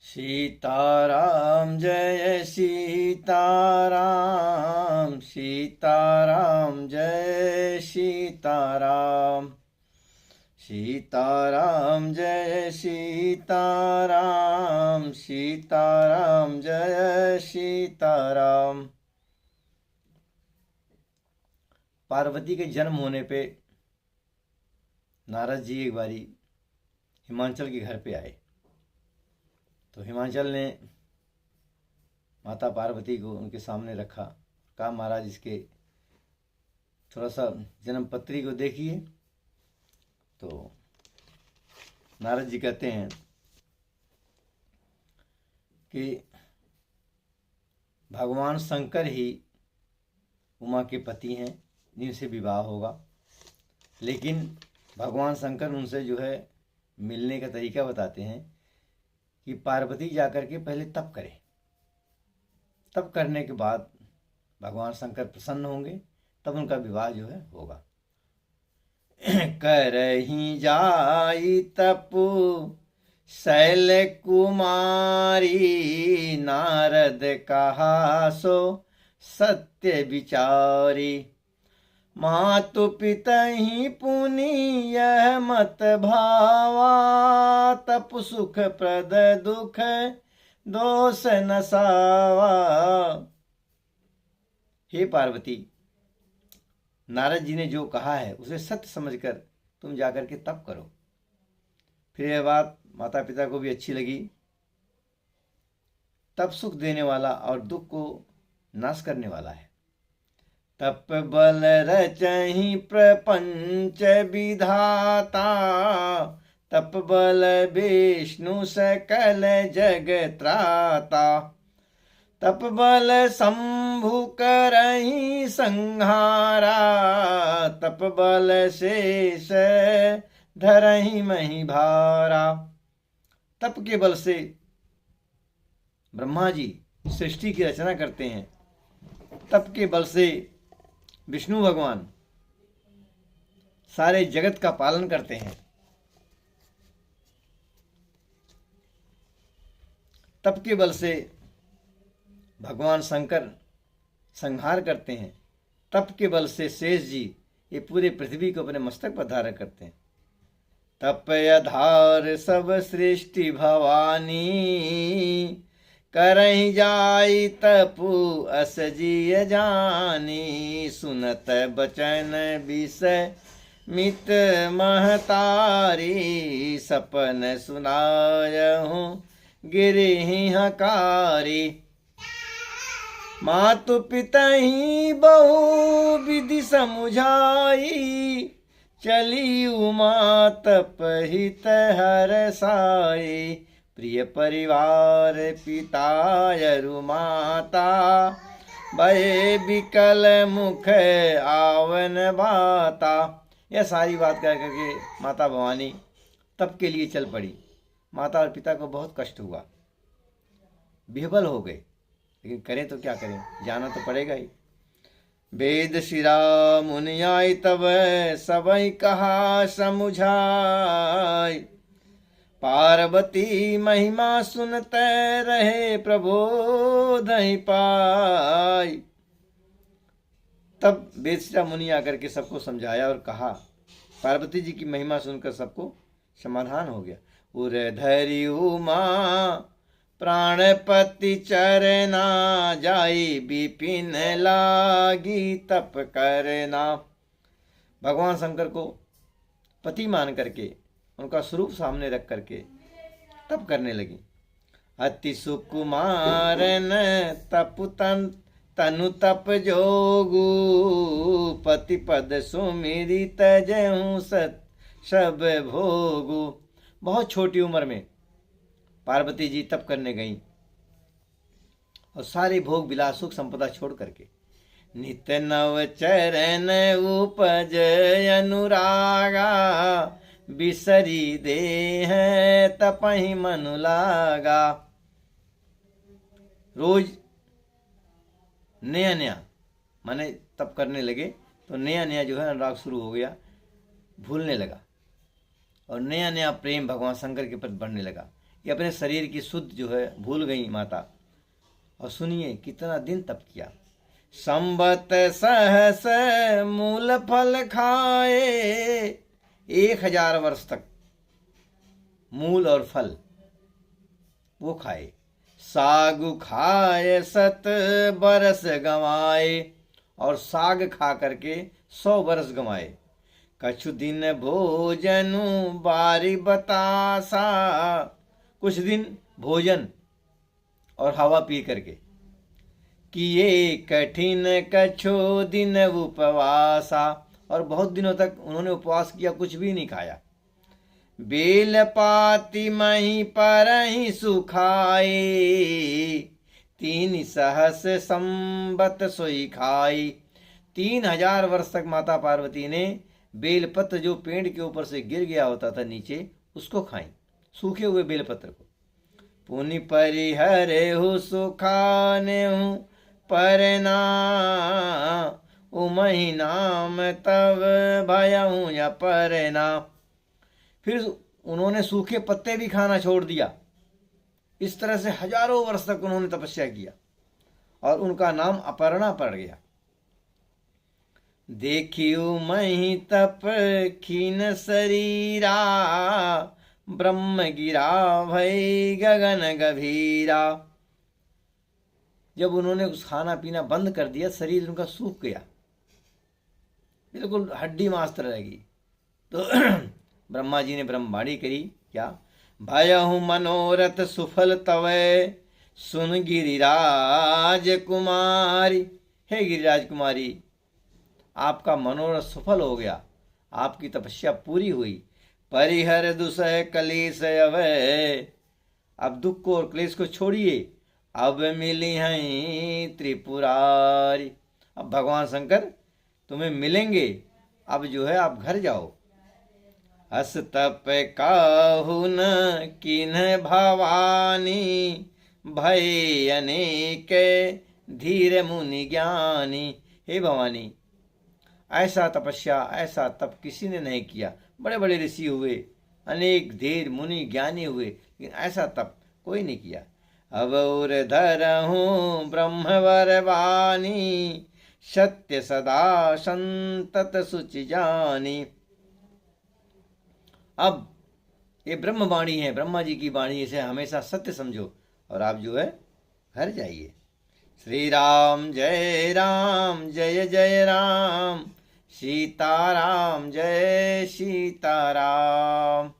सीताराम जय सीताराम, सीताराम जय सीताराम, सीताराम जय सीताराम, सीताराम जय सीताराम। पार्वती के जन्म होने पे नारद जी एक बारी हिमांचल के घर पे आए। तो हिमांचल ने माता पार्वती को उनके सामने रखा, कहा महाराज इसके थोड़ा सा जन्म पत्री को देखिए। तो नारद जी कहते हैं कि भगवान शंकर ही उमा के पति हैं जिनसे विवाह होगा, लेकिन भगवान शंकर उनसे जो है मिलने का तरीका बताते हैं कि पार्वती जाकर के पहले तप करे, तप करने के बाद भगवान शंकर प्रसन्न होंगे, तब उनका विवाह जो है होगा। करही जाई तपु शैल कुमारी, नारद कहा सो सत्य विचारी। मातु पितहि पुनि यह मत भावा, तप सुख प्रद दुख दोष नसावा। हे पार्वती, नारद जी ने जो कहा है उसे सत्य समझकर तुम जाकर के तप करो। फिर यह बात माता पिता को भी अच्छी लगी। तप सुख देने वाला और दुख को नाश करने वाला है। तप बल रचहि प्रपंच विधाता, तप बल विष्णु सकल जग त्राता। तप बल शंभु करहि संहारा, तप बल शेष धरहि मही भारा। तप के बल से ब्रह्मा जी सृष्टि की रचना करते हैं। तप के बल से विष्णु भगवान सारे जगत का पालन करते हैं। तप के बल से भगवान शंकर संहार करते हैं। तप के बल से शेष जी ये पूरे पृथ्वी को अपने मस्तक पर धारण करते हैं। तप आधार सब सृष्टि भवानी, करहि जाई तपु अस जिय जानी। सुनत बचन विषय मित महतारी, सपन सुनायहु गिरिहि हकारी। मातु पितहि बहु विधि समुझाई, चली उमा तप हित हरसाई। प्रिय परिवार पिता यरु माता, भय विकल मुख आवन बाता। यह सारी बात कह करके माता भवानी तप के लिए चल पड़ी। माता और पिता को बहुत कष्ट हुआ, विह्वल हो गए, लेकिन करें तो क्या करें, जाना तो पड़ेगा ही। वेद शिरा मुनियाई तब सबई कहा समुझाई, पार्वती महिमा सुनते रहे प्रबोधहि पाई। तब वेदशिरा मुनि आकर के सबको समझाया और कहा, पार्वती जी की महिमा सुनकर सबको समाधान हो गया। उर धरि उमा प्राणपति चरना, जाई विपिन लागी तप करना। भगवान शंकर को पति मान करके उनका स्वरूप सामने रख करके तप करने लगी। अति सुकुमारन तपु तनु तप जोगु, पति पद सुमिरी तजहु सत सब भोगु। बहुत छोटी उम्र में पार्वती जी तप करने गईं और सारे भोग विलास सुख संपदा छोड़ करके नित नव चरण उपज अनुरागा, बिसरी दे है तपहि मनु लागा। रोज नया नया माने तप करने लगे तो नया नया जो है अनुराग शुरू हो गया, भूलने लगा और नया नया प्रेम भगवान शंकर के प्रति बढ़ने लगा। ये अपने शरीर की शुद्ध जो है भूल गई माता। और सुनिए कितना दिन तप किया। संबत सहस मूल फल खाए, 1000 वर्ष तक मूल और फल वो खाए। साग खाए 7 बरस गंवाए, और साग खा करके 100 बरस गंवाए। कछु दिन भोजनु बारी बतासा, कुछ दिन भोजन और हवा पी करके। किए कठिन कछो दिन उपवासा, और बहुत दिनों तक उन्होंने उपवास किया, कुछ भी नहीं खाया। बेल पाती मही पर ही सुखाए, 3 सहस संबत सोई खाई। 3000 वर्ष तक माता पार्वती ने बेलपत्र जो पेड़ के ऊपर से गिर गया होता था नीचे, उसको खाई, सूखे हुए बेलपत्र को। पुनि परिहरे हु सुखाने हूँ परना, उमहि नाम तब भयहूँ या परना। फिर उन्होंने सूखे पत्ते भी खाना छोड़ दिया। इस तरह से हजारों वर्ष तक उन्होंने तपस्या किया और उनका नाम अपर्णा पड़ गया। देखियो मही तप खीन शरीरा, ब्रह्म गिरा भई गगन गभीरा। जब उन्होंने उस खाना पीना बंद कर दिया, शरीर उनका सूख गया, बिल्कुल हड्डी मांस रह गई। तो ब्रह्मा जी ने ब्रह्मवाणी करी, क्या? भयहु मनोरथ सुफल तवै, सुन गिरिराज कुमारी। हे गिरिराज कुमारी, आपका मनोरथ सफल हो गया, आपकी तपस्या पूरी हुई। परिहर दुसह कलेश अवै, अब दुख को और क्लेश को छोड़िए, अब मिली हैं त्रिपुरारी। अब भगवान शंकर तुम्हें मिलेंगे, अब जो है आप घर जाओ। हस तप काहु न किन्ह भवानी, भय अनेक धीर मुनि ज्ञानी। हे भवानी, ऐसा तपस्या ऐसा तप किसी ने नहीं किया। बड़े बड़े ऋषि हुए, अनेक धीर मुनि ज्ञानी हुए, लेकिन ऐसा तप कोई नहीं किया। अब और धरहूँ ब्रह्मवर वाणी, सत्य सदा संतत सुचि जानी। अब ये ब्रह्म वाणी है, ब्रह्मा जी की वाणी, इसे हमेशा सत्य समझो और आप जो है घर जाइए। श्री राम जय राम, जय जय राम, सीताराम जय सीताराम।